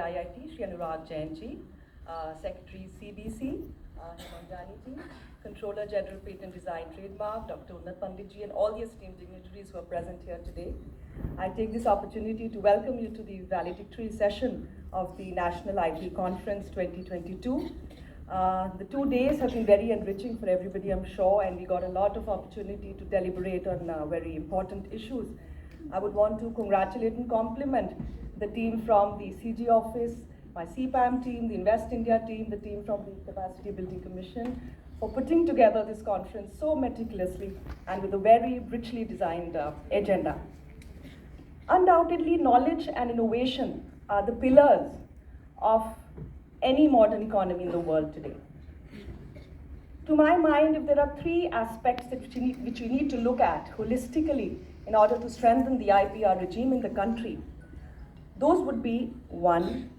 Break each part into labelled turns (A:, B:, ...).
A: DPIIT, Shri Anurag Jain ji, Secretary CBC, Hemant ji, Controller General Patent Design Trademark, Dr. Unnat Pandit ji, and all the esteemed dignitaries who are present here today. I take this opportunity to welcome you to the valedictory session of the National IP Conference 2022. The 2 days have been very enriching for everybody, I'm sure, and we got a lot of opportunity to deliberate on very important issues. I would want to congratulate and compliment the team from the CG office, my CPAM team, the Invest India team, the team from the Capacity Building Commission for putting together this conference so meticulously and with a very richly designed agenda. Undoubtedly, knowledge and innovation are the pillars of any modern economy in the world today. To my mind, if there are 3 aspects which we need to look at holistically in order to strengthen the IPR regime in the country, those would be: 1,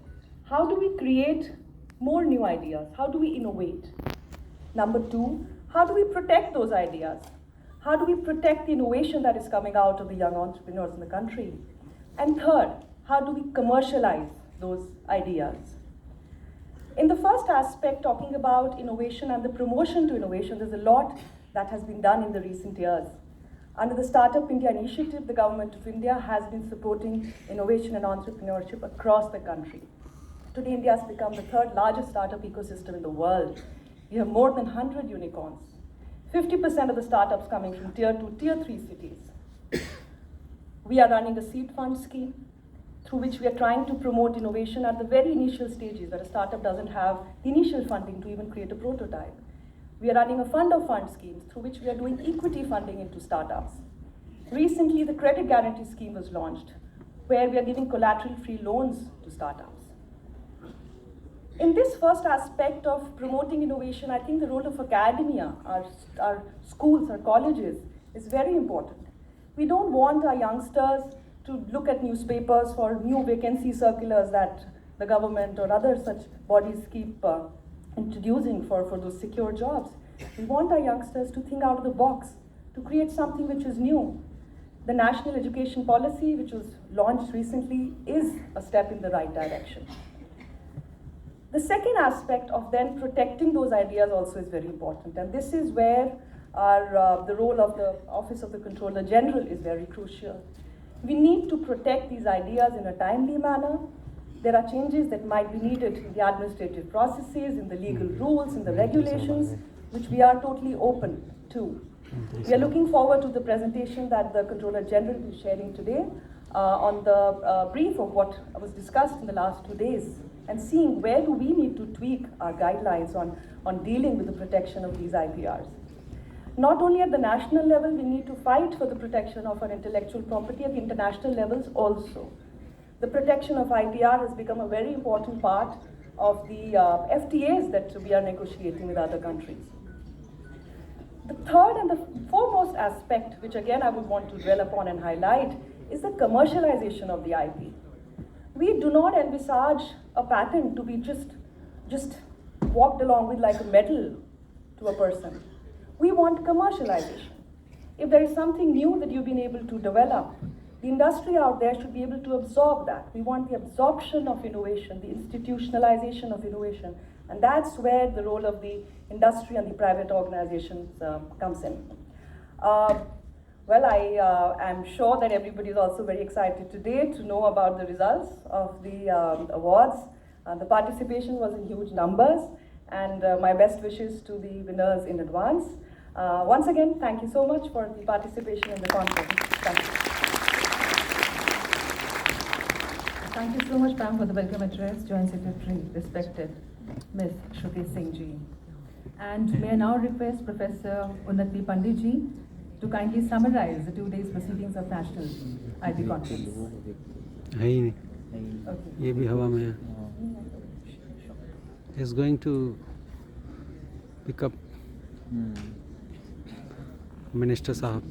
A: how do we create more new ideas? How do we innovate? Number 2, how do we protect those ideas? How do we protect the innovation that is coming out of the young entrepreneurs in the country? And 3rd, how do we commercialize those ideas? In the first aspect, talking about innovation and the promotion to innovation, there's a lot that has been done in the recent years. Under the Startup India initiative, the Government of India has been supporting innovation and entrepreneurship across the country. Today, India has become the 3rd largest startup ecosystem in the world. We have more than 100 unicorns, 50% of the startups coming from Tier 2, Tier 3 cities. We are running a seed fund scheme through which we are trying to promote innovation at the very initial stages where a startup doesn't have the initial funding to even create a prototype. We are running a fund of fund schemes through which we are doing equity funding into startups. Recently, the credit guarantee scheme was launched, where we are giving collateral-free loans to startups. In this first aspect of promoting innovation, I think the role of academia, our schools, our colleges, is very important. We don't want our youngsters to look at newspapers for new vacancy circulars that the government or other such bodies keep introducing for those secure jobs. We want our youngsters to think out of the box, to create something which is new. The National Education Policy, which was launched recently, is a step in the right direction. The second aspect of then protecting those ideas also is very important, and this is where the role of the Office of the Controller General is very crucial. We need to protect these ideas in a timely manner. There are changes that might be needed in the administrative processes, in the legal rules, in the regulations, which we are totally open to. We are looking forward to the presentation that the Controller General will be sharing today on the brief of what was discussed in the last 2 days, and seeing where do we need to tweak our guidelines on dealing with the protection of these IPRs. Not only at the national level, we need to fight for the protection of our intellectual property at the international levels also. The protection of IPR has become a very important part of the FTAs that we are negotiating with other countries. The third and the foremost aspect, which again I would want to dwell upon and highlight, is the commercialization of the IP. We do not envisage a patent to be just walked along with like a medal to a person. We want commercialization. If there is something new that you've been able to develop, the industry out there should be able to absorb that. We want the absorption of innovation, the institutionalization of innovation, and that's where the role of the industry and the private organizations comes in. Well, I am sure that everybody is also very excited today to know about the results of the awards. The participation was in huge numbers, and my best wishes to the winners in advance. Once again, thank you so much for the participation in the conference. Thank you.
B: Thank you so much, Pam, for the welcome address. Joint Secretary, respected Ms. Shruti Singh ji. And may I now request Professor Unnat Pandit ji to kindly summarize the 2 days proceedings of National IP Conference.
C: Okay. ये भी हवा में is going to pick up Minister Sahab.